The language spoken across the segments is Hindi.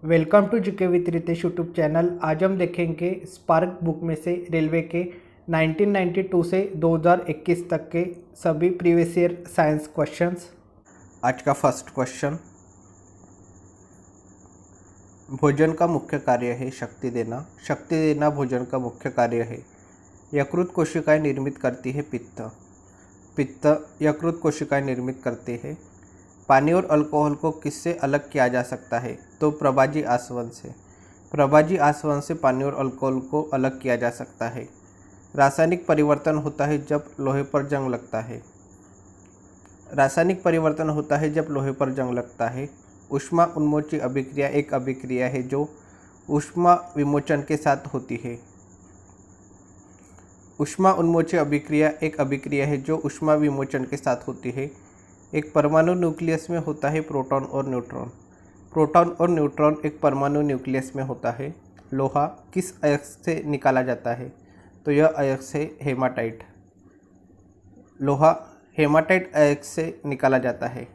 Welcome to GK with Ritesh YouTube channel. आज हम देखेंगे स्पार्क बुक में से रेलवे के 1992 से 2021 तक के सभी प्रीवियस ईयर साइंस क्वेश्चंस। आज का फर्स्ट क्वेश्चन, भोजन का मुख्य कार्य है शक्ति देना। शक्ति देना भोजन का मुख्य कार्य है। यकृत कोशिकाएं निर्मित करती है पित्त यकृत कोशिकाएं निर्मित करते हैं। पानी और अल्कोहल को किससे अलग किया जा सकता है? तो प्रभाजी आसवन से। प्रभाजी आसवन से पानी और अल्कोहल को अलग किया जा सकता है। रासायनिक परिवर्तन होता है जब लोहे पर जंग लगता है। रासायनिक परिवर्तन होता है जब लोहे पर जंग लगता है। ऊष्मा उन्मोची अभिक्रिया एक अभिक्रिया है जो ऊष्मा विमोचन के साथ होती है। ऊष्मा उन्मोची अभिक्रिया एक अभिक्रिया है जो ऊष्मा विमोचन के साथ होती है। एक परमाणु न्यूक्लियस में होता है प्रोटॉन और न्यूट्रॉन। प्रोटॉन और न्यूट्रॉन एक परमाणु न्यूक्लियस में होता है। लोहा किस अयस्क से निकाला जाता है? तो यह अयस्क है हेमाटाइट। लोहा हेमाटाइट अयस्क से निकाला जाता है।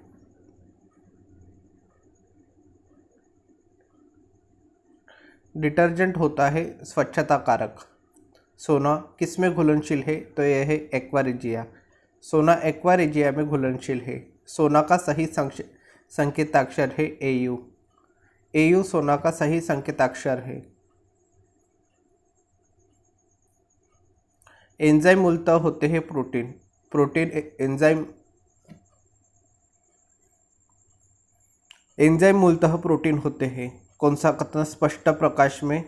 डिटर्जेंट होता है स्वच्छता कारक। सोना किस में घुलनशील है? तो यह है एक्वा रेजिया। सोना एक्वा रेजिया में घुलनशील है। सोना का सही संकेताक्षर है AU। AU सोना का सही संकेताक्षर है। एंजाइम मूलतः होते हैं प्रोटीन एंजाइम मूलतः प्रोटीन होते हैं। कौन सा कथन स्पष्ट प्रकाश में?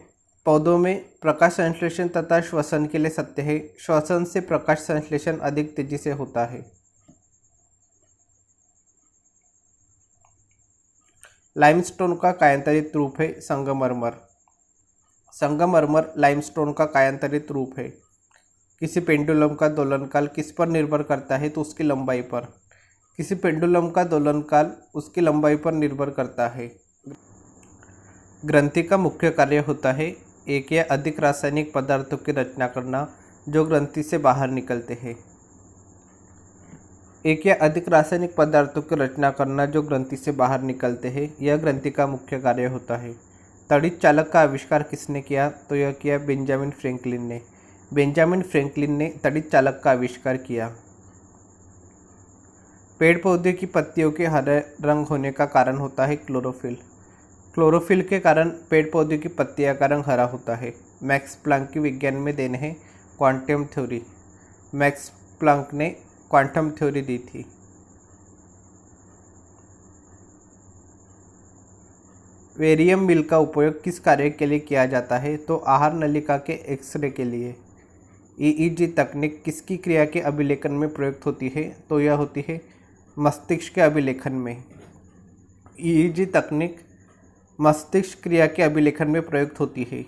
पौधों में प्रकाश संश्लेषण तथा श्वसन के लिए सत्य है। श्वसन से प्रकाश संश्लेषण अधिक तेजी से होता है। लाइमस्टोन का कायांतरित रूप है संगमरमर। संगमरमर लाइमस्टोन का कायांतरित रूप है। किसी पेंडुलम का दोलनकाल किस पर निर्भर करता है? तो उसकी लंबाई पर। किसी पेंडुलम का दोलनकाल उसकी लंबाई पर निर्भर करता है। ग्रंथि का मुख्य कार्य होता है एक या अधिक रासायनिक पदार्थों की रचना करना जो ग्रंथि से बाहर निकलते हैं। एक या अधिक रासायनिक पदार्थों की रचना करना जो ग्रंथि से बाहर निकलते हैं, यह ग्रंथि का मुख्य कार्य होता है। तड़ित चालक का आविष्कार किसने किया? तो यह किया बेंजामिन फ्रैंकलिन ने। बेंजामिन फ्रैंकलिन ने तड़ित चालक का आविष्कार किया। पेड़ पौधे की पत्तियों के हरे रंग होने का कारण होता है क्लोरोफिल। क्लोरोफिल के कारण पेड़ पौधे की पत्तियां का रंग हरा होता है। मैक्स प्लांक की विज्ञान में देन है क्वांटम थ्योरी। मैक्स प्लांक ने क्वांटम थ्योरी दी थी। वेरियम मिल का उपयोग किस कार्य के लिए किया जाता है? तो आहार नलिका के एक्सरे के लिए। EEG तकनीक किसकी क्रिया के अभिलेखन में प्रयुक्त होती है? तो यह होती है मस्तिष्क के अभिलेखन में। EEG तकनीक मस्तिष्क क्रिया के अभिलेखन में प्रयुक्त होती है।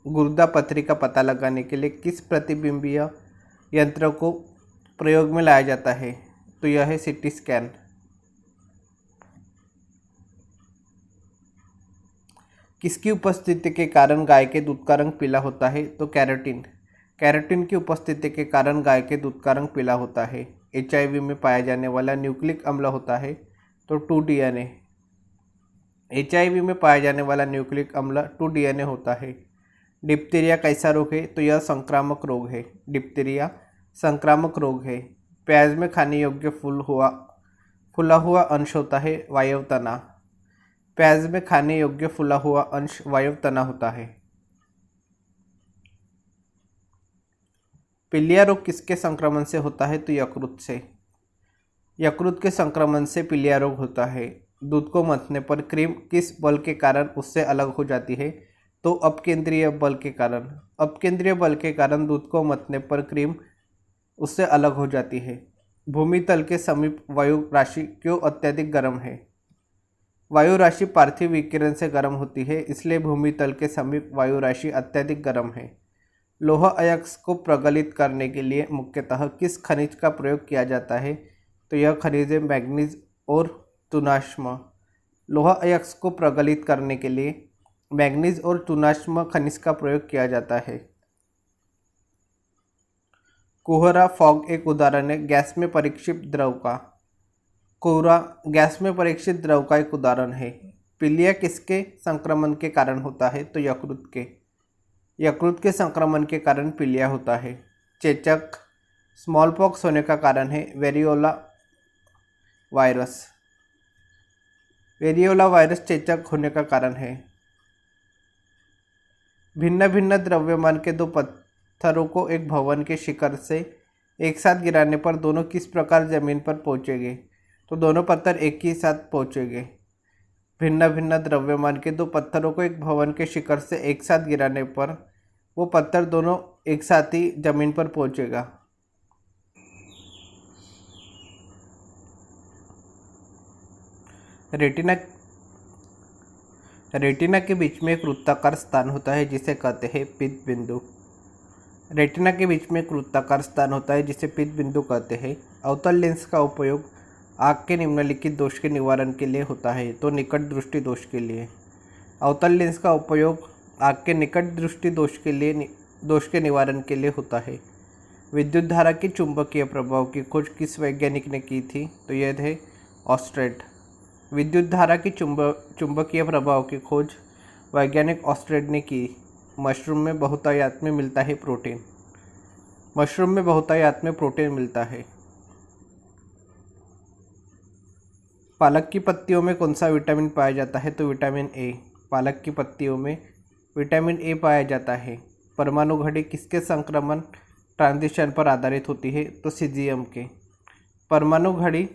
गुर्दा पथरी का पता लगाने के लिए किस प्रतिबिंबीय यंत्र को प्रयोग में लाया जाता है? तो यह है CT स्कैन। किसकी उपस्थिति के कारण गाय के दूध का रंग पीला होता है? तो कैरोटीन। कैरोटीन की उपस्थिति के कारण गाय के दूध का रंग पीला होता है। HIV में पाया जाने वाला न्यूक्लिक अम्ल होता है तो 2DNA। HIV में पाया जाने वाला न्यूक्लिक अम्ल 2DNA होता है। डिप्थीरिया कैसा रोग है? तो यह संक्रामक रोग है। डिप्थीरिया संक्रामक रोग है। प्याज में खाने योग्य फूला हुआ अंश होता है वायव तना। प्याज में खाने योग्य फूला हुआ अंश वायव तना होता है। पीलिया रोग किसके संक्रमण से होता है? तो यकृत से। यकृत के संक्रमण से पीलिया रोग होता है। दूध को मथने पर क्रीम किस बल के कारण उससे अलग हो जाती है? तो अपकेंद्रीय बल के कारण। अपकेंद्रीय बल के कारण दूध को मथने पर क्रीम उससे अलग हो जाती है। भूमि तल के समीप वायु राशि क्यों अत्यधिक गर्म है? वायु राशि पार्थिव विकिरण से गर्म होती है, इसलिए भूमि तल के समीप वायु राशि अत्यधिक गर्म है। लोहा अयस्क को प्रगलित करने के लिए मुख्यतः किस खनिज का प्रयोग किया जाता है? तो यह खनिज है मैग्नीज और तुनाश्म। लोहा अयस्क को प्रगलित करने के लिए मैग्नीज और तुनाश्म खनिज का प्रयोग किया जाता है। कोहरा फॉग एक उदाहरण है गैस में परीक्षित द्रव का। कोहरा गैस में परीक्षित द्रव का एक उदाहरण है। पीलिया किसके संक्रमण के कारण होता है? तो यकृत के। यकृत के संक्रमण के कारण पीलिया होता है। चेचक स्मॉल पॉक्स होने का कारण है वेरियोला वायरस। वेरियोला वायरस चेचक होने का कारण है। भिन्न भिन्न द्रव्यमान के दो पत्थरों को एक भवन के शिखर से एक साथ गिराने पर दोनों किस प्रकार जमीन पर पहुंचेंगे? तो दोनों पत्थर एक ही साथ पहुंचेंगे। भिन्न भिन्न द्रव्यमान के दो पत्थरों को एक भवन के शिखर से एक साथ गिराने पर वो पत्थर दोनों एक साथ ही जमीन पर पहुंचेगा। रेटिना के बीच में एक वृत्ताकार स्थान होता है जिसे कहते हैं पित्त बिंदु। रेटिना के बीच में एक वृत्ताकार स्थान होता है जिसे पित्त बिंदु कहते हैं। अवतल लेंस का उपयोग आँख के निम्नलिखित दोष के निवारण के लिए होता है। तो निकट दृष्टि दोष के लिए। अवतल लेंस का उपयोग आँख के निकट दृष्टि दोष के निवारण के लिए होता है। विद्युत धारा की चुंबकीय प्रभाव की खोज किस वैज्ञानिक ने की थी? तो यह थे ऑस्ट्रेड। विद्युत धारा की चुंबकीय प्रभाव की खोज वैज्ञानिक ऑस्ट्रेड ने की। मशरूम में बहुतायत में मिलता है प्रोटीन। मशरूम में बहुतायत में प्रोटीन मिलता है। पालक की पत्तियों में कौन सा विटामिन पाया जाता है? तो विटामिन ए। पालक की पत्तियों में विटामिन ए पाया जाता है। परमाणु घड़ी किसके संक्रमण ट्रांजिशन पर आधारित होती है? तो सीजियम के। परमाणु घड़ी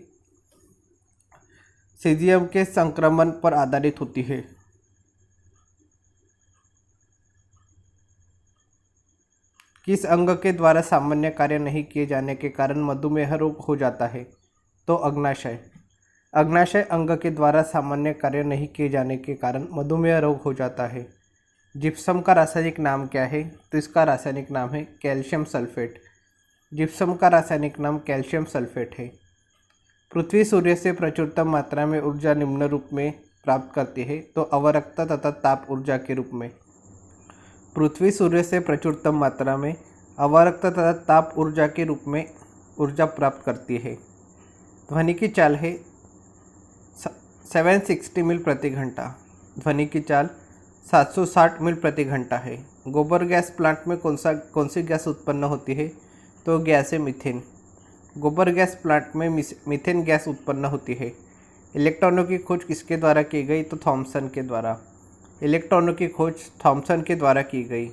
सीजियम के संक्रमण पर आधारित होती है। किस अंग के द्वारा सामान्य कार्य नहीं किए जाने के कारण मधुमेह रोग हो जाता है? तो अग्नाशय। अग्नाशय अंग के द्वारा सामान्य कार्य नहीं किए जाने के कारण मधुमेह रोग हो जाता है। जिप्सम का रासायनिक नाम क्या है? तो इसका रासायनिक नाम है कैल्शियम सल्फेट। जिप्सम का रासायनिक नाम कैल्शियम सल्फेट है। पृथ्वी सूर्य से प्रचुरतम मात्रा में ऊर्जा निम्न रूप में प्राप्त करती है। तो अवरक्त तथा ताप ऊर्जा के रूप में। पृथ्वी सूर्य से प्रचुरतम मात्रा में अवरक्त तथा ताप ऊर्जा के रूप में ऊर्जा प्राप्त करती है। ध्वनि की चाल है 760 मील प्रति घंटा। ध्वनि की चाल 760 मील प्रति घंटा है। गोबर गैस प्लांट में कौन सी गैस उत्पन्न होती है? तो गैस है मीथेन। गोबर गैस प्लांट में मीथेन गैस उत्पन्न होती है। इलेक्ट्रॉनों की खोज किसके द्वारा की गई? तो थॉमसन के द्वारा। इलेक्ट्रॉनों की खोज थॉमसन के द्वारा की गई।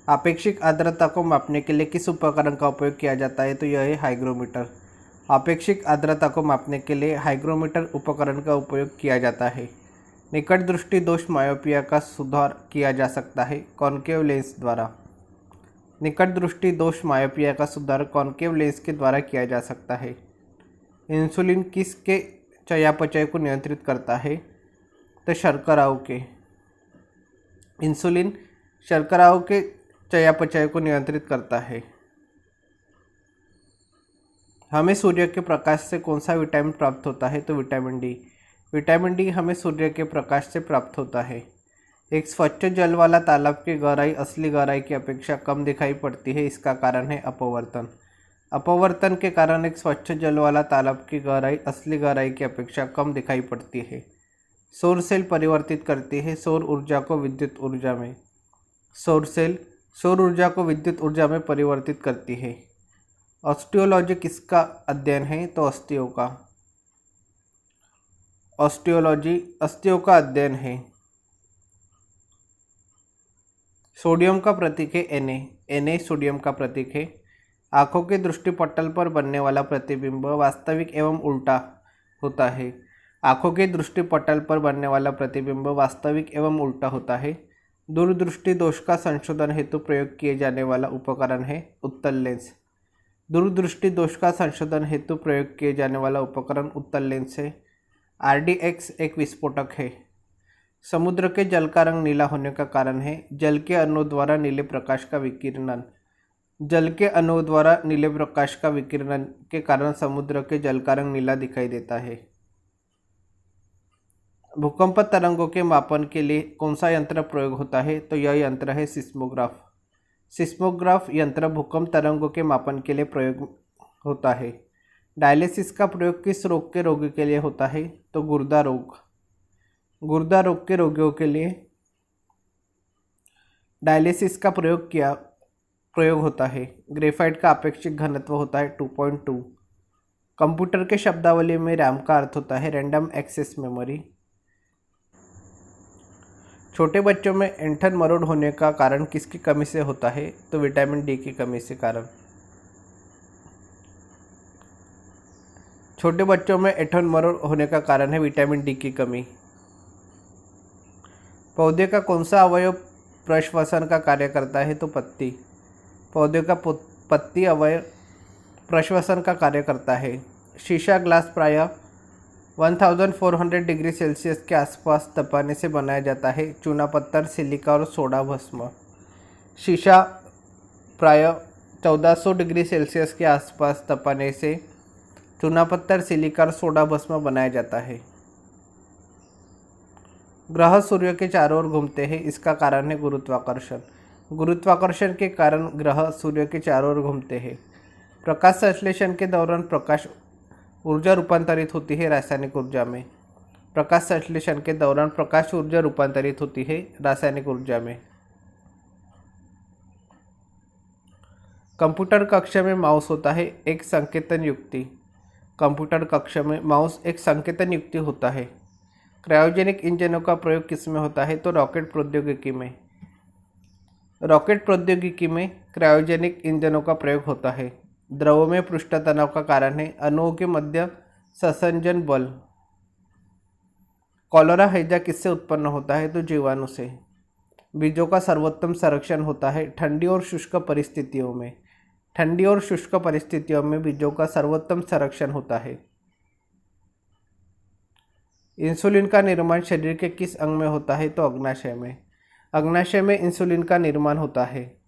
आपेक्षिक आर्द्रता को मापने के लिए किस उपकरण का उपयोग किया जाता है? तो यह है हाइग्रोमीटर। आपेक्षिक आर्द्रता को मापने के लिए हाइग्रोमीटर उपकरण का उपयोग किया जाता है। निकट दृष्टि दोष मायोपिया का सुधार किया जा सकता है कॉनकेव लेंस द्वारा। निकट दृष्टि दोष मायोपिया का सुधार कॉनकेव लेंस के द्वारा किया जा सकता है। इंसुलिन किसके चयापचय को नियंत्रित करता है? तो शर्कराओं के। इंसुलिन शर्कराओं के चयापचय को नियंत्रित करता है। हमें सूर्य के प्रकाश से कौन सा विटामिन प्राप्त होता है? तो विटामिन डी। विटामिन डी हमें सूर्य के प्रकाश से प्राप्त होता है। एक स्वच्छ जल वाला तालाब की गहराई असली गहराई की अपेक्षा कम दिखाई पड़ती है। इसका कारण है अपवर्तन। अपवर्तन के कारण एक स्वच्छ जल वाला तालाब की गहराई असली गहराई की अपेक्षा कम दिखाई पड़ती है। सौर सेल परिवर्तित करती है सौर ऊर्जा को विद्युत ऊर्जा में। सौर सेल सौर ऊर्जा को विद्युत ऊर्जा में परिवर्तित करती है। ऑस्टियोलॉजी किसका अध्ययन है? तो अस्थियों का। ऑस्टियोलॉजी अस्थियों का अध्ययन है। सोडियम का प्रतीक है Na सोडियम का प्रतीक है। आँखों के दृष्टिपटल पर बनने वाला प्रतिबिंब वास्तविक एवं उल्टा होता है। आँखों के दृष्टिपटल पर बनने वाला प्रतिबिंब वास्तविक एवं उल्टा होता है। दूरदृष्टि दोष का संशोधन हेतु प्रयोग किए जाने वाला उपकरण है उत्तल लेंस। दूरदृष्टि दोष का संशोधन हेतु प्रयोग किए जाने वाला उपकरण उत्तल लेंस है। RDX एक विस्फोटक है। समुद्र के जल का रंग नीला होने का कारण है जल के अणुओं द्वारा नीले प्रकाश का विकिरण। जल के अणुओं द्वारा नीले प्रकाश का विकिरण के कारण समुद्र के जल का रंग नीला दिखाई देता है। भूकंप तरंगों के मापन के लिए कौन सा यंत्र प्रयोग होता है? तो यह यंत्र है सिस्मोग्राफ। सिस्मोग्राफ यंत्र भूकंप तरंगों के मापन के लिए प्रयोग होता है। डायलिसिस का प्रयोग किस रोग के रोगी के लिए होता है? तो गुर्दा रोग। गुर्दा रोग के रोगियों के लिए डायलिसिस का प्रयोग होता है। ग्रेफाइट का अपेक्षित घनत्व होता है 2.2। कंप्यूटर के शब्दावली में रैम का अर्थ होता है रैंडम एक्सेस मेमोरी। छोटे बच्चों में ऐंठन मरोड़ होने का कारण किसकी कमी से होता है? तो विटामिन डी की कमी से कारण। छोटे बच्चों में ऐंठन मरोड़ होने का कारण है विटामिन डी की कमी। पौधे का कौन सा अवयव प्रश्वसन का कार्य करता है? तो पत्ती। पौधे का पत्ती अवयव प्रश्वसन का कार्य करता है। शीशा ग्लास प्रायः 1400 डिग्री सेल्सियस के आसपास तपाने से बनाया जाता है। चूना पत्थर, सिलिका और सोडा भस्म। शीशा प्रायः 1400 डिग्री सेल्सियस के आसपास तपाने से चूना पत्थर, सिलिका और सोडा भस्म बनाया जाता है। ग्रह सूर्य के चारों ओर घूमते हैं, इसका कारण है गुरुत्वाकर्षण। गुरुत्वाकर्षण के कारण ग्रह सूर्य के चारों ओर घूमते हैं। प्रकाश संश्लेषण के दौरान प्रकाश ऊर्जा रूपांतरित होती है रासायनिक ऊर्जा में। प्रकाश संश्लेषण के दौरान प्रकाश ऊर्जा रूपांतरित होती है रासायनिक ऊर्जा में। कंप्यूटर कक्षा में माउस होता है एक संकेतन युक्ति। कंप्यूटर कक्षा में माउस एक संकेतन युक्ति होता है। क्रायोजेनिक इंजनों का प्रयोग किस में होता है? तो रॉकेट प्रौद्योगिकी में। रॉकेट प्रौद्योगिकी में क्रायोजेनिक इंजनों का प्रयोग होता है। द्रव में पृष्ठ तनाव का कारण है अणुओं के मध्य संसंजन बल। कॉलेरा हैजा किससे उत्पन्न होता है? तो जीवाणु से। बीजों का सर्वोत्तम संरक्षण होता है ठंडी और शुष्क परिस्थितियों में। ठंडी और शुष्क परिस्थितियों में बीजों का सर्वोत्तम संरक्षण होता है। इंसुलिन का निर्माण शरीर के किस अंग में होता है? तो अग्नाशय में। अग्नाशय में इंसुलिन का निर्माण होता है।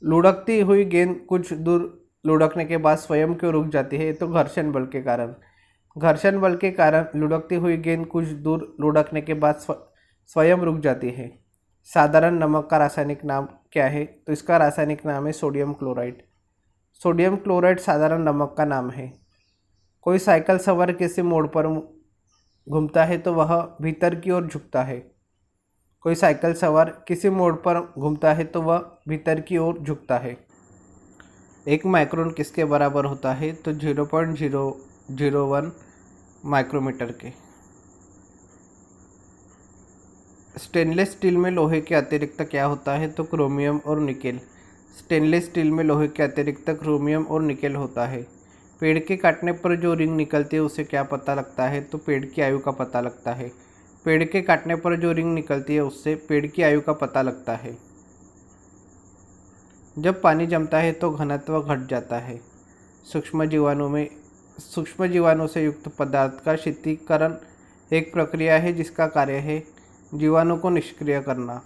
लुढ़कती हुई गेंद कुछ दूर लुढ़कने के बाद स्वयं क्यों रुक जाती है? तो घर्षण बल के कारण। घर्षण बल के कारण लुढ़कती हुई गेंद कुछ दूर लुढ़कने के बाद स्वयं रुक जाती है। साधारण नमक का रासायनिक नाम क्या है? तो इसका रासायनिक नाम है सोडियम क्लोराइड। सोडियम क्लोराइड साधारण नमक का नाम है। कोई साइकिल सवार किसी मोड़ पर घूमता है तो वह भीतर की ओर झुकता है। कोई साइकिल सवार किसी मोड़ पर घूमता है तो वह भीतर की ओर झुकता है। 1 माइक्रोन किसके बराबर होता है? तो 0.001 माइक्रोमीटर के। स्टेनलेस स्टील में लोहे के अतिरिक्त क्या होता है? तो क्रोमियम और निकेल। स्टेनलेस स्टील में लोहे के अतिरिक्त क्रोमियम और निकेल होता है। पेड़ के काटने पर जो रिंग निकलती है उसे क्या पता लगता है? तो पेड़ की आयु का पता लगता है। पेड़ के काटने पर जो रिंग निकलती है उससे पेड़ की आयु का पता लगता है। जब पानी जमता है तो घनत्व घट जाता है। सूक्ष्म जीवाणु से युक्त पदार्थ का शीतलीकरण एक प्रक्रिया है जिसका कार्य है जीवाणु को निष्क्रिय करना।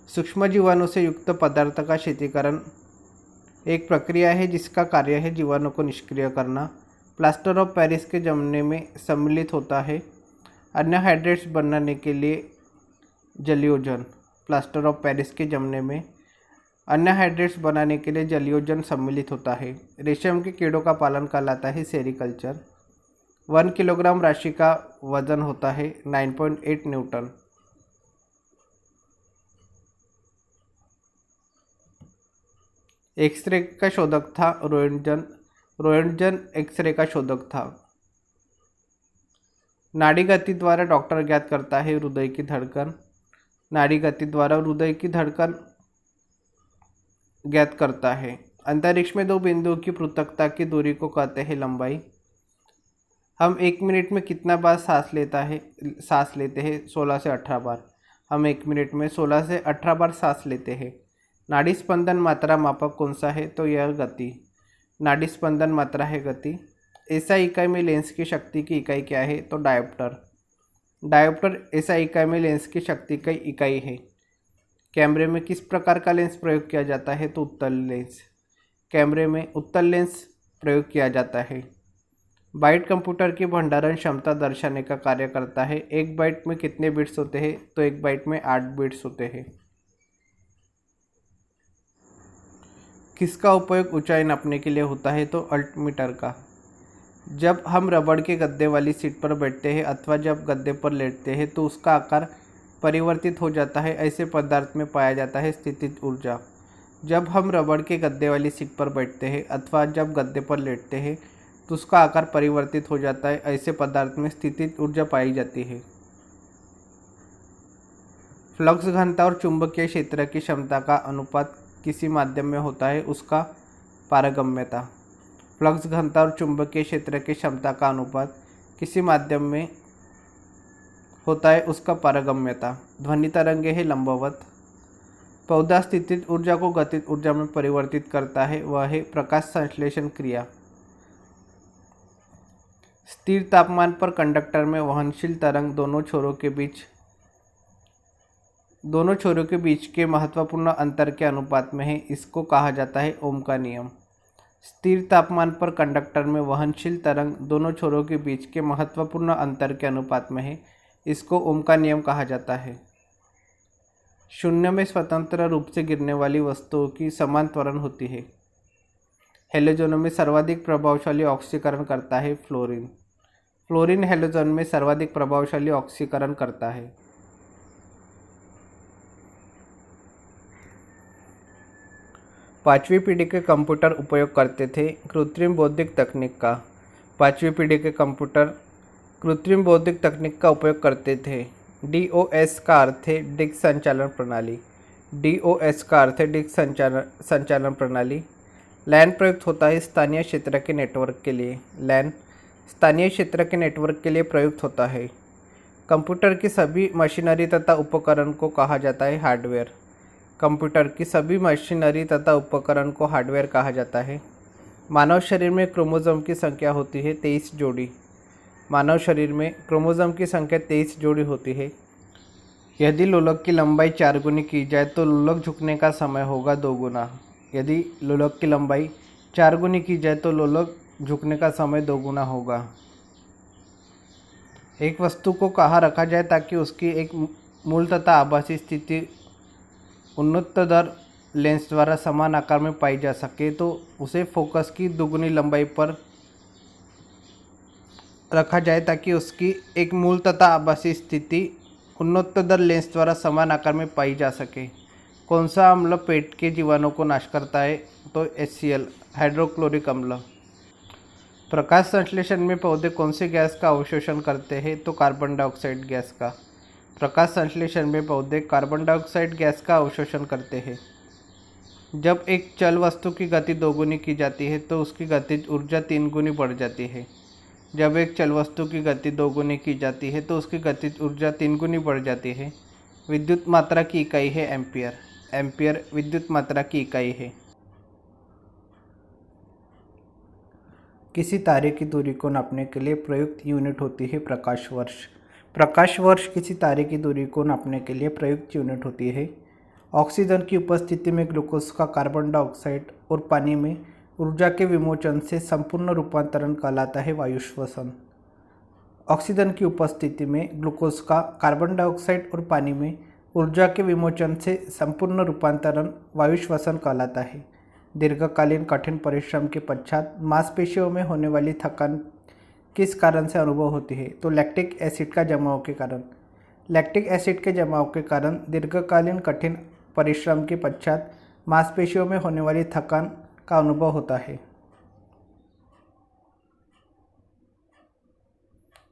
सूक्ष्म जीवाणु से युक्त पदार्थ का शीतलीकरण एक प्रक्रिया है जिसका कार्य है जीवाणु को निष्क्रिय करना। प्लास्टर ऑफ पेरिस के जमने में सम्मिलित होता है अन्य हाइड्रेट्स बनाने के लिए जलयोजन। प्लास्टर ऑफ पेरिस के जमने में अन्य हाइड्रेट्स बनाने के लिए जलयोजन सम्मिलित होता है। रेशम के कीड़ों का पालन कहलाता है सेरिकल्चर। 1 किलोग्राम राशि का वजन होता है 9.8 न्यूटन। एक्सरे का शोधक था रोएंटजन एक्सरे का शोधक था। नाड़ी गति द्वारा डॉक्टर ज्ञात करता है हृदय की धड़कन। नाड़ी गति द्वारा हृदय की धड़कन ज्ञात करता है। अंतरिक्ष में 2 बिंदुओं की पृथकता की दूरी को कहते हैं लंबाई। हम 1 मिनट में कितना बार सांस लेते हैं? 16 से 18 बार। हम 1 मिनट में 16 से 18 बार सांस लेते हैं। नाड़ी स्पंदन मात्रा मापक कौन सा है? तो यह गति। नाड़ी स्पंदन मात्रा है गति। एसआई इकाई में लेंस की शक्ति की इकाई क्या है? तो डायोप्टर। डायोप्टर एसआई इकाई में लेंस की शक्ति की इकाई है। कैमरे में किस प्रकार का लेंस प्रयोग किया जाता है? तो उत्तल लेंस। कैमरे में उत्तल लेंस प्रयोग किया जाता है। बाइट कंप्यूटर की भंडारण क्षमता दर्शाने का कार्य करता है। 1 बाइट में कितने बिट्स होते हैं? तो 1 बाइट में 8 बिट्स होते हैं। किसका उपयोग ऊंचाई नापने के लिए होता है? तो अल्टीमीटर का। जब हम रबड़ के गद्दे वाली सीट पर बैठते हैं अथवा जब गद्दे पर लेटते हैं तो उसका आकार परिवर्तित हो जाता है, ऐसे पदार्थ में पाया जाता है स्थितिज ऊर्जा। जब हम रबड़ के गद्दे वाली सीट पर बैठते हैं अथवा जब गद्दे पर लेटते हैं तो उसका आकार परिवर्तित हो जाता है, ऐसे पदार्थ में स्थितिज ऊर्जा पाई जाती है। फ्लक्स घनता और चुंबकीय क्षेत्र की क्षमता का अनुपात किसी माध्यम में होता है, उसका पारगम्यता। फ्लक्स घनता और चुंबकीय क्षेत्र की क्षमता का अनुपात किसी माध्यम में होता है, उसका पारगम्यता। ध्वनि तरंगे है लंबवत। पौधा स्थितिज ऊर्जा को गतिज ऊर्जा में परिवर्तित करता है, वह है प्रकाश संश्लेषण क्रिया। स्थिर तापमान पर कंडक्टर में वहनशील तरंग दोनों छोरों के बीच के महत्वपूर्ण अंतर के अनुपात में है, इसको कहा जाता है ओम का नियम। स्थिर तापमान पर कंडक्टर में वहनशील तरंग दोनों छोरों के बीच के महत्वपूर्ण अंतर के अनुपात में है, इसको ओम का नियम कहा जाता है। शून्य में स्वतंत्र रूप से गिरने वाली वस्तुओं की समान त्वरण होती है। हैलोजनों में सर्वाधिक प्रभावशाली ऑक्सीकरण करता है फ्लोरीन। फ्लोरीन हैलोजन में सर्वाधिक प्रभावशाली ऑक्सीकरण करता है। पांचवी पीढ़ी के कंप्यूटर उपयोग करते थे कृत्रिम बौद्धिक तकनीक का। पांचवी पीढ़ी के कंप्यूटर कृत्रिम बौद्धिक तकनीक का उपयोग करते थे। DOS का अर्थ है डिस्क संचालन प्रणाली। DOS का अर्थ है डिस्क संचालन प्रणाली। लैन प्रयुक्त होता है स्थानीय क्षेत्र के नेटवर्क के लिए। लैन स्थानीय क्षेत्र के नेटवर्क के लिए प्रयुक्त होता है। कंप्यूटर की सभी मशीनरी तथा उपकरण को कहा जाता है हार्डवेयर। कंप्यूटर की सभी मशीनरी तथा उपकरण को हार्डवेयर कहा जाता है। मानव शरीर में क्रोमोसोम की संख्या होती है 23 जोड़ी। मानव शरीर में क्रोमोसोम की संख्या 23 जोड़ी होती है। यदि लोलक की लंबाई 4 गुनी की जाए तो लोलक झुकने का समय होगा 2 गुना। यदि लोलक की लंबाई 4 गुनी की जाए तो लोलक झुकने का समय 2 गुना होगा। एक वस्तु को कहाँ रखा जाए ताकि उसकी एक मूल तथा आभासी स्थिति उन्नततर लेंस द्वारा समान आकार में पाई जा सके तो उसे फोकस की दुगुनी लंबाई पर रखा जाए ताकि उसकी एक मूल तथा आभासी स्थिति उन्नततर लेंस द्वारा समान आकार में पाई जा सके। कौन सा अम्ल पेट के जीवाणुओं को नाश करता है? तो HCl हाइड्रोक्लोरिक अम्ल। प्रकाश संश्लेषण में पौधे कौन से गैस का अवशोषण करते हैं? तो कार्बन डाइऑक्साइड गैस का। प्रकाश संश्लेषण में पौधे कार्बन डाइऑक्साइड गैस का अवशोषण करते हैं। जब एक चल वस्तु की गति 2 गुनी की जाती है तो उसकी गतिज ऊर्जा 3 गुनी बढ़ जाती है। जब एक चल वस्तु की गति 2 गुनी की जाती है तो उसकी गतिज ऊर्जा 3 गुनी बढ़ जाती है। विद्युत मात्रा की इकाई है एम्पियर। एम्पियर विद्युत मात्रा की इकाई है। किसी तारे की दूरी को नापने के लिए प्रयुक्त यूनिट होती है प्रकाश वर्ष। प्रकाश वर्ष किसी तारे की दूरी को नापने के लिए प्रयुक्त यूनिट होती है। ऑक्सीजन की उपस्थिति में ग्लूकोज का कार्बन डाइऑक्साइड और पानी में ऊर्जा के विमोचन से संपूर्ण रूपांतरण कहलाता है वायुश्वसन। ऑक्सीजन की उपस्थिति में ग्लूकोज का कार्बन डाइऑक्साइड और पानी में ऊर्जा के विमोचन से संपूर्ण रूपांतरण वायुश्वसन कहलाता है। दीर्घकालीन कठिन परिश्रम के पश्चात मांसपेशियों में होने वाली थकान किस कारण से अनुभव होती है? तो लैक्टिक एसिड का जमाव के कारण। लैक्टिक एसिड के जमाव के कारण दीर्घकालीन कठिन परिश्रम के पश्चात मांसपेशियों में होने वाली थकान का अनुभव होता है।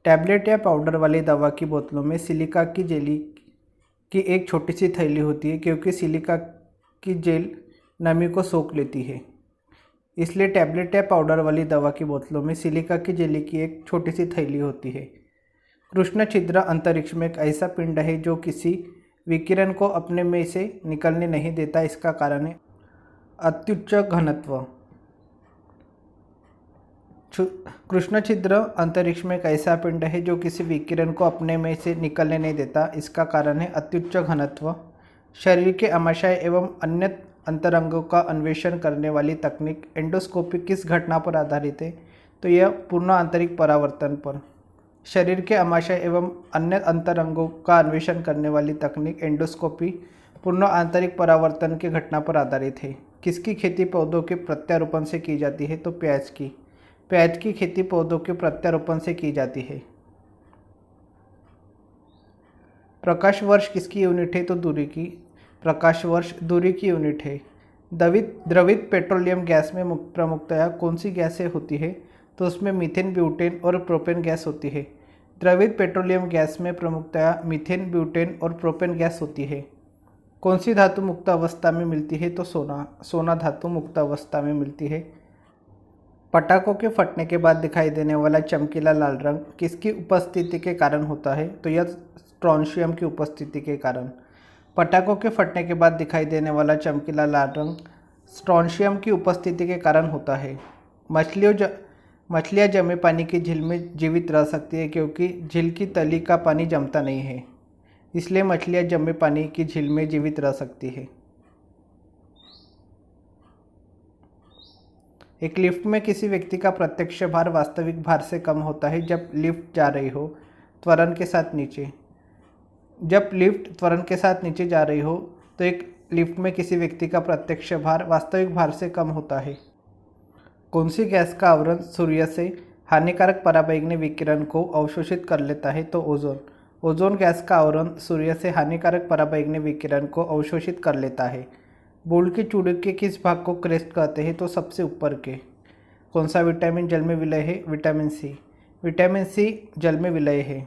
टैबलेट या पाउडर वाली दवा की बोतलों में सिलिका की जेली की एक छोटी सी थैली होती है, क्योंकि सिलिका की जेल नमी को सोख लेती है। इसलिए टैबलेट या पाउडर वाली दवा की बोतलों में सिलिका की जेली की एक छोटी सी थैली होती है। कृष्ण छिद्र अंतरिक्ष में एक ऐसा पिंड है जो किसी विकिरण को अपने में से निकलने नहीं देता। इसका कारण है अत्युच्च घनत्व। कृष्ण छिद्र अंतरिक्ष में एक ऐसा पिंड है जो किसी विकिरण को अपने में से निकलने नहीं देता। इसका कारण है अत्युच्च घनत्व। शरीर के आमाशय एवं अन्य अंतरंगों का अन्वेषण करने वाली तकनीक एंडोस्कोपी किस घटना पर आधारित है? तो यह पूर्ण आंतरिक परावर्तन पर। शरीर के आमाशय एवं अन्य अंतरंगों का अन्वेषण करने वाली तकनीक एंडोस्कोपी पूर्ण आंतरिक परावर्तन की घटना पर आधारित है। किसकी खेती पौधों के प्रत्यारोपण से की जाती है? तो प्याज की। प्याज की खेती पौधों के प्रत्यारोपण से की जाती है। प्रकाश वर्ष किसकी यूनिट है? तो दूरी की। प्रकाश वर्ष दूरी की यूनिट है। द्रवित पेट्रोलियम गैस में प्रमुखतया कौन सी गैसें होती है? तो उसमें मीथेन, ब्यूटेन और प्रोपेन गैस होती है। द्रवित पेट्रोलियम गैस में प्रमुखतया मीथेन, ब्यूटेन और प्रोपेन गैस होती है। कौन सी धातु मुक्त अवस्था में मिलती है? तो सोना। सोना धातु मुक्त अवस्था में मिलती है। पटाखों के फटने के बाद दिखाई देने वाला चमकीला लाल रंग किसकी उपस्थिति के कारण होता है? तो यह स्ट्रोंशियम की उपस्थिति के कारण। पटाखों के फटने के बाद दिखाई देने वाला चमकीला लाल रंग स्ट्रोंशियम की उपस्थिति के कारण होता है। मछलियाँ जमे पानी की झील में जीवित रह सकती है क्योंकि झील की तली का पानी जमता नहीं है, इसलिए मछलियाँ जमे पानी की झील में जीवित रह सकती है। एक लिफ्ट में किसी व्यक्ति का प्रत्यक्ष भार वास्तविक भार से कम होता है जब लिफ्ट जा रही हो त्वरण के साथ नीचे। जब लिफ्ट त्वरण के साथ नीचे जा रही हो तो एक लिफ्ट में किसी व्यक्ति का प्रत्यक्ष भार वास्तविक भार से कम होता है। कौन सी गैस का आवरण सूर्य से हानिकारक पराबैंगनी विकिरण को अवशोषित कर लेता है? तो ओजोन। ओजोन गैस का आवरण सूर्य से हानिकारक पराबैंगनी विकिरण को अवशोषित कर लेता है। बूढ़ की चूड़ी के किस भाग को क्रेस्ट कहते हैं? तो सबसे ऊपर के। कौन सा विटामिन जल में विलय है? Vitamin C. विटामिन सी जल में विलय है।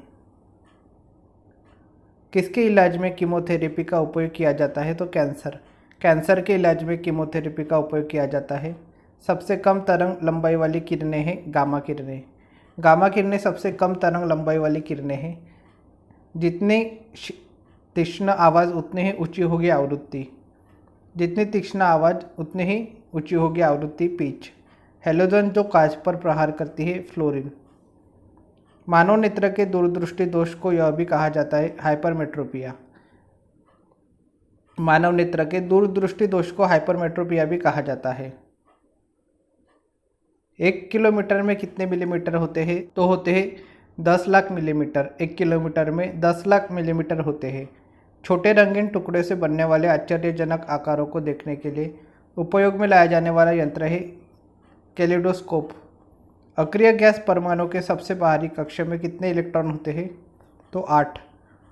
किसके इलाज में कीमोथेरेपी का उपयोग किया जाता है? तो कैंसर। कैंसर के इलाज में कीमोथेरेपी का उपयोग किया जाता है। सबसे कम तरंग लंबाई वाली किरणें हैं गामा किरणें। गामा किरणें सबसे कम तरंग लंबाई वाली किरणें हैं। जितनी तीक्ष्ण आवाज़ उतनी ही ऊंची होगी आवृत्ति। जितनी तीक्ष्ण आवाज़ उतनी ही ऊंची होगी आवृत्ति, पिच। हैलोजन जो कांच पर प्रहार करती है, फ्लोरीन। मानव नेत्र के दूरदृष्टि दोष को यह भी कहा जाता है हाइपरमेट्रोपिया। मानव नेत्र के दूरदृष्टि दोष को हाइपरमेट्रोपिया भी कहा जाता है। 1 किलोमीटर में कितने मिलीमीटर होते हैं? तो होते हैं 10 लाख मिलीमीटर। 1 किलोमीटर में 10 लाख मिलीमीटर होते हैं। छोटे रंगीन टुकड़े से बनने वाले आश्चर्यजनक आकारों को देखने के लिए उपयोग में लाया जाने वाला यंत्र है कैलिडोस्कोप। अक्रिय गैस परमाणु के सबसे बाहरी कक्ष में कितने इलेक्ट्रॉन होते हैं? तो 8।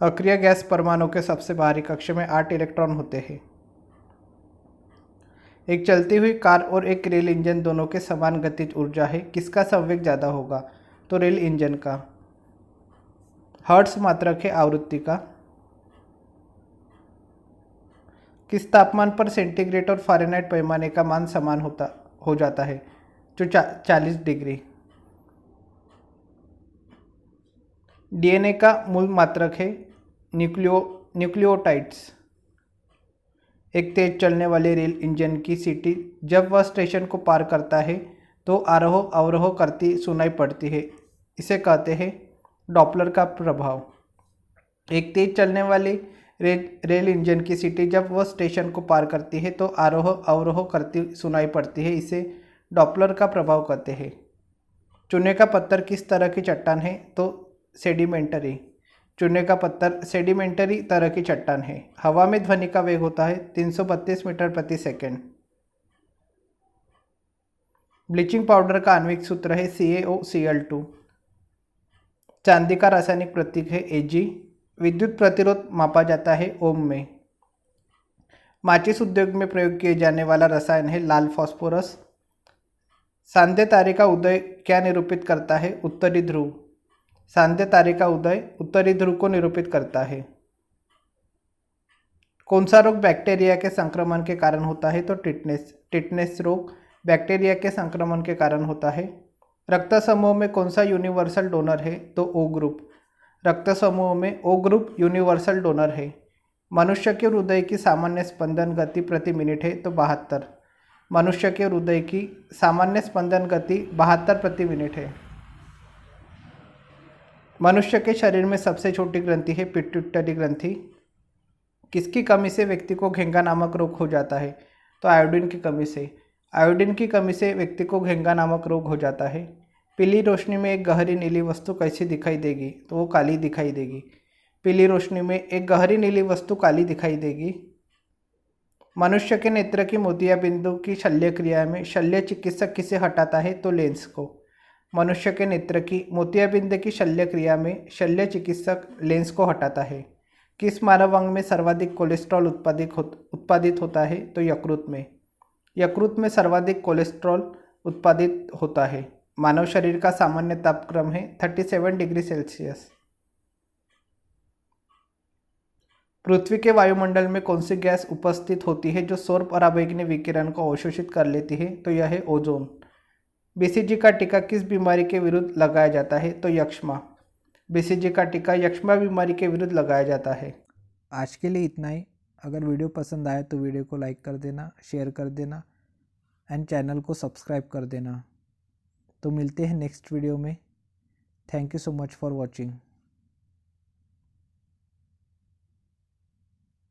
अक्रिय गैस परमाणु के सबसे बाहरी कक्ष में 8 इलेक्ट्रॉन होते हैं। एक चलती हुई कार और एक रेल इंजन दोनों के समान गतिज ऊर्जा है, किसका संवेग ज़्यादा होगा? तो रेल इंजन का। हर्ट्ज मात्रक है आवृत्ति का। किस तापमान पर सेंटीग्रेड और फ़ारेनहाइट पैमाने का मान समान हो जाता है? जो 40 डिग्री। डीएनए का मूल मात्रक है न्यूक्लियोटाइड्स। एक तेज चलने वाले रेल इंजन की सीटी जब वह स्टेशन को पार करता है तो आरोह अवरोह करती सुनाई पड़ती है, इसे कहते हैं डॉपलर का प्रभाव। एक तेज चलने वाली रेल इंजन की सीटी जब वह स्टेशन को पार करती है तो आरोह अवरोह करती सुनाई पड़ती है, इसे डॉपलर का प्रभाव कहते हैं। चूने का पत्थर किस तरह की चट्टान है? तो सेडिमेंटरी। चूने का पत्थर सेडिमेंटरी तरह की चट्टान है। हवा में ध्वनि का वेग होता है 332 मीटर प्रति सेकंड। ब्लीचिंग पाउडर का आणविक सूत्र है CaOCl2। चांदी का रासायनिक प्रतीक है Ag। विद्युत प्रतिरोध मापा जाता है ओम में। माचिस उद्योग में प्रयोग किए जाने वाला रसायन है लाल फास्फोरस। सांध्य तारे का उदय क्या निरूपित करता है? उत्तरी ध्रुव। सांध्य तारे का उदय उत्तरी ध्रुव को निरूपित करता है। कौन सा रोग बैक्टीरिया के संक्रमण के कारण होता है? तो टिटनेस। टिटनेस रोग बैक्टीरिया के संक्रमण के कारण होता है। रक्त समूह में कौन सा यूनिवर्सल डोनर है? तो ओ ग्रुप। रक्त समूह में ओ ग्रुप यूनिवर्सल डोनर है। मनुष्य के हृदय की सामान्य स्पंदन गति प्रति मिनट है? तो 72। मनुष्य के हृदय की सामान्य स्पंदन गति 72 प्रति मिनट है। मनुष्य के शरीर में सबसे छोटी ग्रंथि है पिट्यूटरी ग्रंथि। किसकी कमी से व्यक्ति को घेंगा नामक रोग हो जाता है? तो आयोडीन की कमी से। आयोडीन की कमी से व्यक्ति को घेंगा नामक रोग हो जाता है। पीली रोशनी में एक गहरी नीली वस्तु कैसी दिखाई देगी? तो वो काली दिखाई देगी। पीली रोशनी में एक गहरी नीली वस्तु काली दिखाई देगी। मनुष्य के नेत्र की मोतियाबिंदु की शल्य क्रिया में शल्य चिकित्सक किसे हटाता है? तो लेंस को। मनुष्य के नेत्र की मोतियाबिंद की शल्य क्रिया में शल्य चिकित्सक लेंस को हटाता है। किस मानव अंग में सर्वाधिक कोलेस्ट्रॉल उत्पादित होता है? तो यकृत में। यकृत में सर्वाधिक कोलेस्ट्रॉल उत्पादित होता है। मानव शरीर का सामान्य तापक्रम है 37 डिग्री सेल्सियस। पृथ्वी के वायुमंडल में कौन सी गैस उपस्थित होती है जो सौर पराबैंगनी विकिरण को अवशोषित कर लेती है? तो यह है ओजोन। बीसीजी का टीका किस बीमारी के विरुद्ध लगाया जाता है? तो यक्ष्मा। बीसीजी का टीका यक्ष्मा बीमारी के विरुद्ध लगाया जाता है। आज के लिए इतना ही। अगर वीडियो पसंद आए तो वीडियो को लाइक कर देना, शेयर कर देना एंड चैनल को सब्सक्राइब कर देना। तो मिलते हैं नेक्स्ट वीडियो में। Thank you so much for watching.